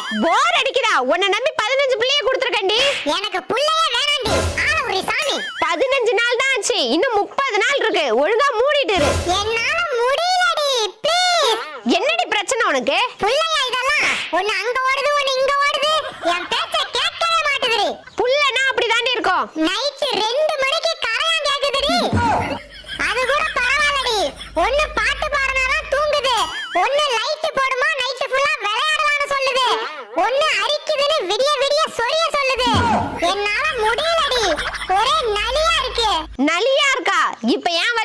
போர் அடிக்குதா? உன்னை நம்பி 15 பிள்ளைய கொடுத்துருக்கேன்டி. எனக்கு புள்ளையே வேணாண்டி. ஆள ஒரு சாமி. 15 நாள் தான் ஆச்சு, இன்னும் 30 நாள் இருக்கு. ஒழுங்கா மூடிட்டு இரு. என்னால முடியலடி, ப்ளீஸ். என்னடி பிரச்சனை உனக்கு? புள்ளையா இதெல்லாம்? ஒன்னு அங்க ஓடுது, ஒன்னு இங்க ஓடுது. என் பேச்ச கேட்கவே மாட்டேங்குது. புள்ளனா அப்படிதாண்டி இருக்கும். நைட் 2 மணிக்கு கரையான் கேக்குதுடி. அது கூட பரவாயில்லடி. ஒன்னு பாட்டு பாடுனாதான் தூங்குது, ஒன்னு லைட் போடுமா நைட் ஃபுல்லா விளையாடலாம்னு சொல்லுது, ஒன்னு அரிக்குதுன்னு விடிய விடிய சொரிய சொல்லுது. என்னால முடியலடி. ஒரே நலியா இருக்கு. நலியா இருக்கா? இப்ப ஏன்